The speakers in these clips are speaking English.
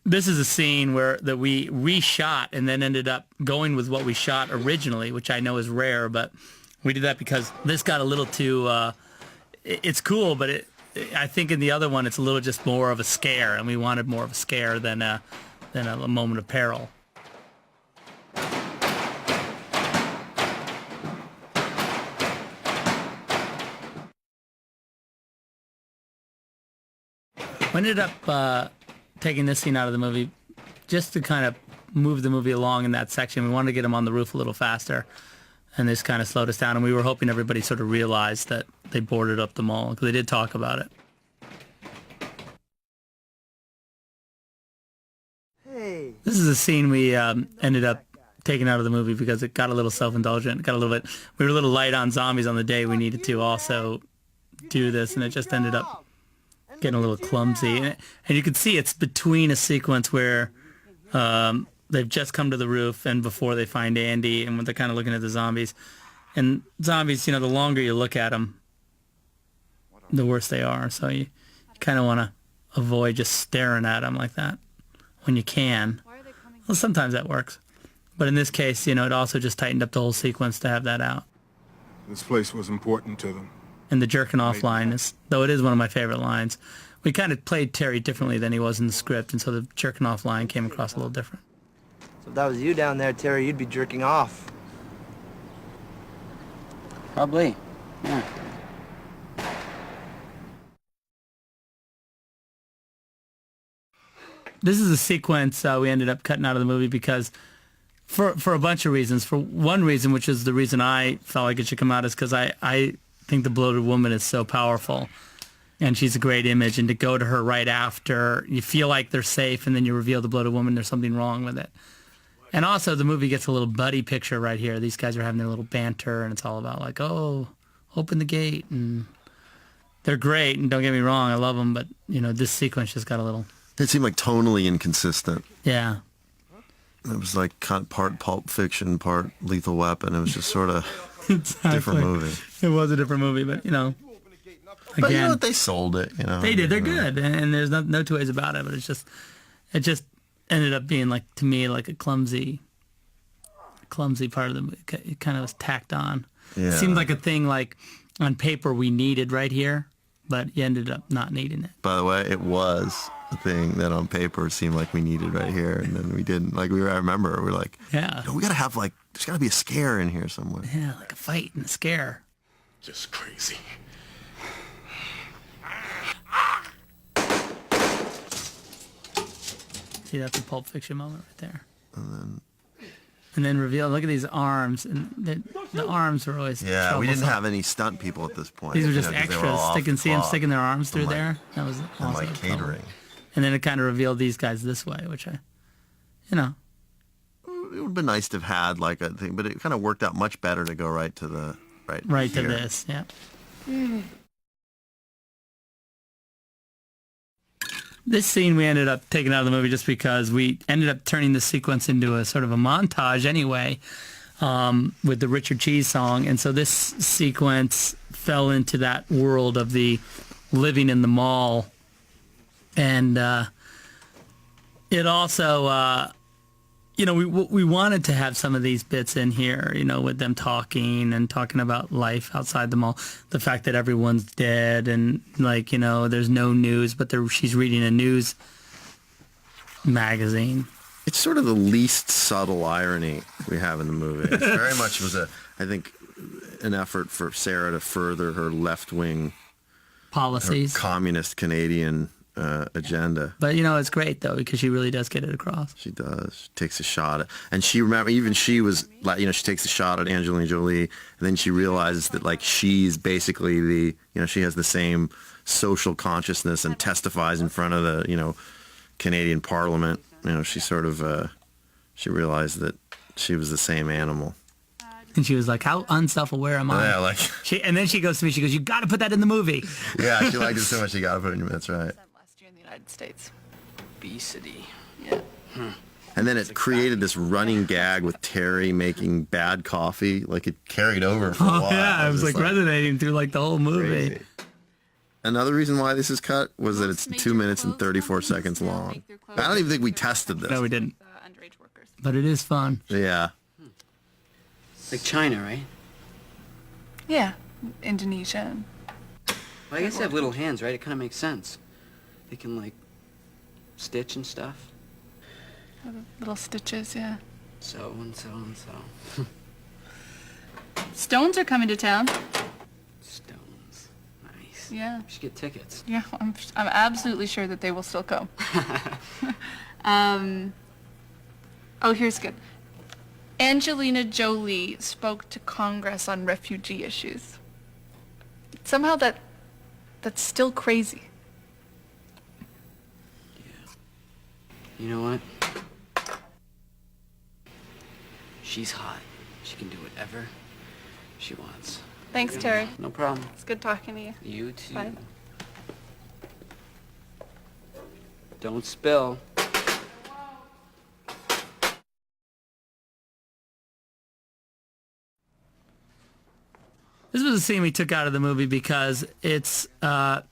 This is a scene that we reshot and then ended up going with what we shot originally, which I know is rare, but we did that because this got a little too, it's cool, but I think in the other one it's a little just more of a scare, and we wanted more of a scare than a moment of peril. We ended up taking this scene out of the movie just to kind of move the movie along in that section. We wanted to get him on the roof a little faster, and this kind of slowed us down, and we were hoping everybody sort of realized that they boarded up the mall, because they did talk about it. Hey. This is a scene we ended up taking out of the movie because it got a little self-indulgent. It got a little bit, we were a little light on zombies on the day. We needed to also do this, and it just ended up getting a little clumsy. And you can see it's between a sequence where they've just come to the roof and before they find Andy, and when they're kind of looking at the zombies. And zombies, the longer you look at them, the worse they are. So you kind of want to avoid just staring at them like that when you can. Well, sometimes that works. But in this case, it also just tightened up the whole sequence to have that out. This place was important to them. And the jerking off line is, though it is one of my favorite lines, we kind of played Terry differently than he was in the script, and so the jerking off line came across a little different. So if that was you down there, Terry, you'd be jerking off. Probably, yeah. This is a sequence we ended up cutting out of the movie because, for a bunch of reasons. For one reason, which is the reason I felt like it should come out, is because I think the bloated woman is so powerful, and she's a great image, and to go to her right after, you feel like they're safe, and then you reveal the bloated woman, there's something wrong with it. And also, the movie gets a little buddy picture right here. These guys are having their little banter, and it's all about like, oh, open the gate, and they're great, and don't get me wrong, I love them, but, this sequence just got a little... It seemed like tonally inconsistent. Yeah. It was like part Pulp Fiction, part Lethal Weapon. It was just sort of Exactly. different movie. It was a different movie, but, again... But you know what? They sold it, They did. They're good, and there's no two ways about it, but it just ended up being, like, to me, like a clumsy part of the movie. It kind of was tacked on. Yeah. It seemed like a thing, like, on paper we needed right here, but you ended up not needing it. By the way, it was a thing that on paper seemed like we needed right here, and then we didn't. Like, I remember, we were like, yeah, we got to have, like, there's got to be a scare in here somewhere. Yeah, like a fight and a scare. Just crazy. See, that's a Pulp Fiction moment right there. And then reveal, look at these arms, and the arms were always Yeah, we didn't have any stunt people at this point. These were just 'cause they were extras. all off They can the see them clock. sticking their arms through And, like, there. That was and also like cool. catering. And then it kind of revealed these guys this way, which I, It would have been nice to have had like a thing, but it kind of worked out much better to go right to the right to here. this, yeah. This scene we ended up taking out of the movie just because we ended up turning the sequence into a sort of a montage anyway, with the Richard Cheese song. And so this sequence fell into that world of the living in the mall. And it also, we wanted to have some of these bits in here, with them talking about life outside the mall. The fact that everyone's dead and, there's no news, but she's reading a news magazine. It's sort of the least subtle irony we have in the movie. It very much was I think, an effort for Sarah to further her left-wing Policies. her communist Canadian agenda. But, it's great, though, because she really does get it across. She does. She takes a shot at, and she was like, she takes a shot at Angelina Jolie, and then she realizes that, like, she's basically she has the same social consciousness and testifies in front of the, Canadian Parliament. She sort of, she realized that she was the same animal. And she was like, how unself-aware am I? Yeah, like... And then she goes to me, she goes, you got to put that in the movie. Yeah, she liked it so much she got to put it in. That's right. Last year in the United States. Obesity. Yeah. And then it created this running gag with Terry making bad coffee. Like, it carried over for a while. Yeah, it was like resonating through like the whole movie. Crazy. Another reason why this is cut was that it's 2 minutes and 34 seconds long. I don't even think we tested this. No, we didn't. Underage workers. But it is fun. Yeah. Like China, right? Yeah, Indonesia. Well, I guess they have little hands, right? It kind of makes sense. They can, like, stitch and stuff. Little stitches, yeah. So and so and so. Stones are coming to town. Stones. Nice. Yeah. We should get tickets. Yeah, I'm absolutely sure that they will still come. Oh, here's good. Angelina Jolie spoke to Congress on refugee issues. Somehow that's still crazy. You know what? She's hot. She can do whatever she wants. Thanks, Terry. No problem. It's good talking to you. You too. Bye. Don't spill. This was a scene we took out of the movie because it's, they're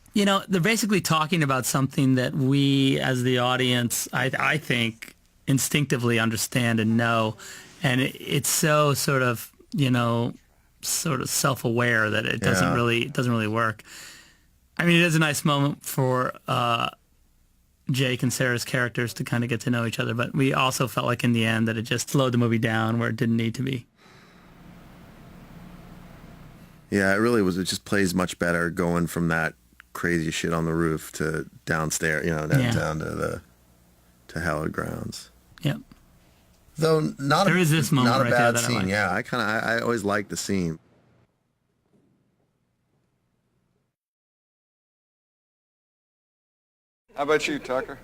basically talking about something that we, as the audience, I think, instinctively understand and know. And it's so sort of self-aware that it doesn't really work. I mean, it is a nice moment for Jake and Sarah's characters to kind of get to know each other, but we also felt like in the end that it just slowed the movie down where it didn't need to be. Yeah, it really was. It just plays much better going from that crazy shit on the roof to downstairs, down to hallowed grounds. Yep. Though there is this moment not a right bad there that I scene. like. Yeah, I always liked the scene. How about you, Tucker?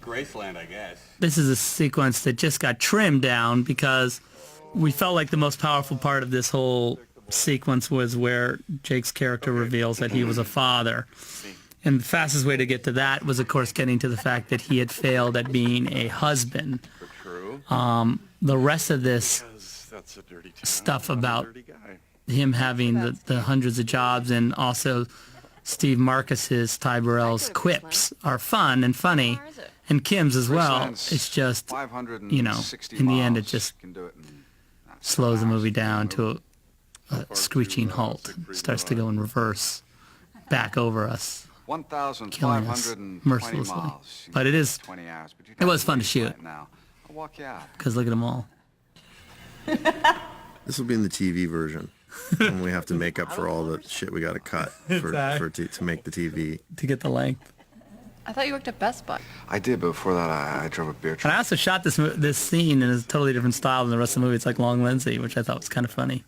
Graceland, I guess. This is a sequence that just got trimmed down because we felt like the most powerful part of this whole sequence was where Jake's character reveals that he was a father. And the fastest way to get to that was, of course, getting to the fact that he had failed at being a husband. The rest of this stuff about him having the hundreds of jobs and also Steve Marcus's, Ty Burrell's quips are fun and funny, and Kim's as well. It's just, in the end, it just slows the movie down to a screeching halt. Starts to go in reverse, back over us, killing us mercilessly. But it was fun to shoot, because look at them all. This will be in the TV version. And we have to make up for all the shit we got to cut to make the TV. To get the length. I thought you worked at Best Buy. I did, but before that, I drove a beer And truck. I also shot this scene in a totally different style than the rest of the movie. It's like Long Lindsay, which I thought was kind of funny.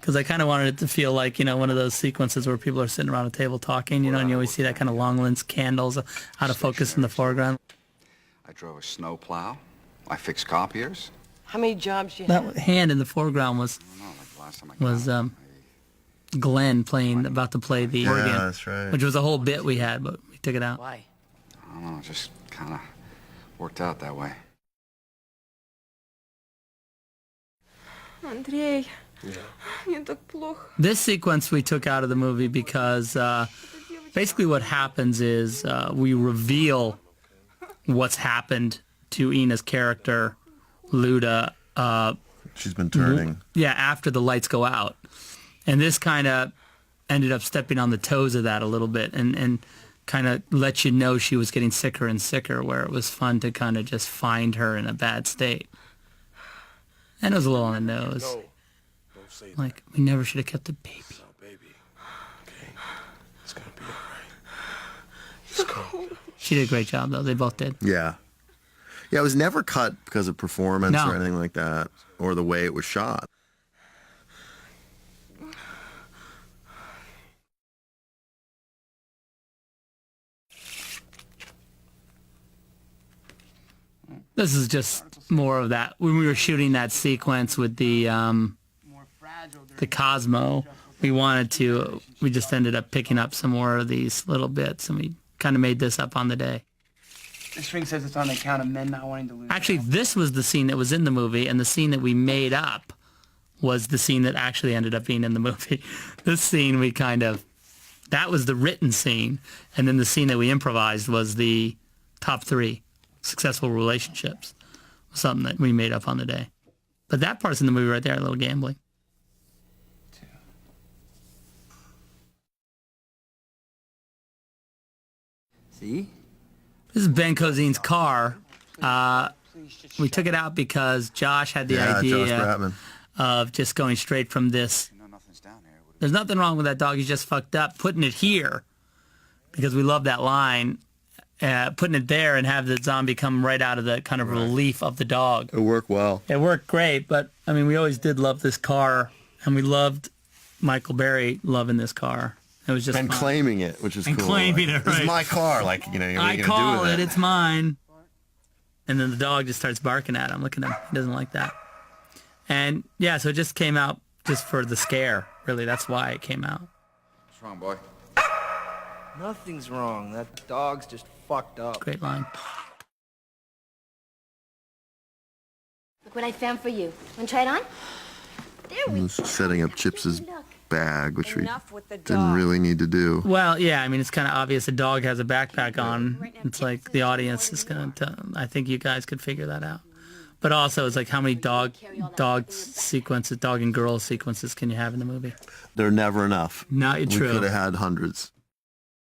Because I kind of wanted it to feel like, one of those sequences where people are sitting around a table talking, and you always see that kind of long lens candles out of focus in the foreground. I drove a snow plow. I fixed copiers. How many jobs do you have? That hand in the foreground was Glenn about to play the organ. Yeah, that's right. Which was a whole bit we had, but we took it out. Why? I don't know, it just kind of worked out that way. Андрей, мне так плохо. This sequence we took out of the movie because basically what happens is we reveal what's happened to Ina's character, Luda. She's been turning. Yeah, after the lights go out. And this kind of ended up stepping on the toes of that a little bit and kind of let you know she was getting sicker and sicker, where it was fun to kind of just find her in a bad state. And it was a little on the nose. No, don't say that. Like, we never should have kept the baby. No, baby. Okay, it's gonna be alright. It's cold. She did a great job, though. They both did. Yeah. Yeah, it was never cut because of performance No. or anything like that, or the way it was shot. This is just more of that. When we were shooting that sequence with the Cosmo, we just ended up picking up some more of these little bits, and we kind of made this up on the day. This ring says it's on account of men not wanting to lose. Actually, this was the scene that was in the movie, and the scene that we made up was the scene that actually ended up being in the movie. This scene we kind of That was the written scene, and then the scene that we improvised was the top 3 successful relationships. Something that we made up on the day. But that part's in the movie right there, a little gambling. See? This is Ben Cozine's car. We took it out because Josh had the Josh idea Bratman. of just going straight from this. You know nothing's down here. There's nothing wrong with that dog. He's just fucked up. Putting it here because we love that line. Putting it there and have the zombie come right out of the kind of relief of the dog. It worked well. It worked great, but I mean, we always did love this car, and we loved Michael Berry loving this car. It was just And fun. claiming it, which is And cool. claiming Like, it, This right. is my car. Like, you know, what are I you gonna call do with it. it? It's mine. And then the dog just starts barking at him. Look at him. He doesn't like that. And yeah, so it just came out just for the scare. Really, that's why it came out. What's wrong, boy? Nothing's wrong. That dog's just fucked up. Great line. Look what I found for you. Want to try it on? There we go. Setting up Chips's bag, which we Enough with the didn't dog. really need to do. Well, yeah, I mean, it's kind of obvious. A dog has a backpack on. It's like the audience is going to, I think you guys could figure that out. But also, it's like how many dog sequences, dog and girl sequences can you have in the movie? They're never enough. Not We true. could have had hundreds.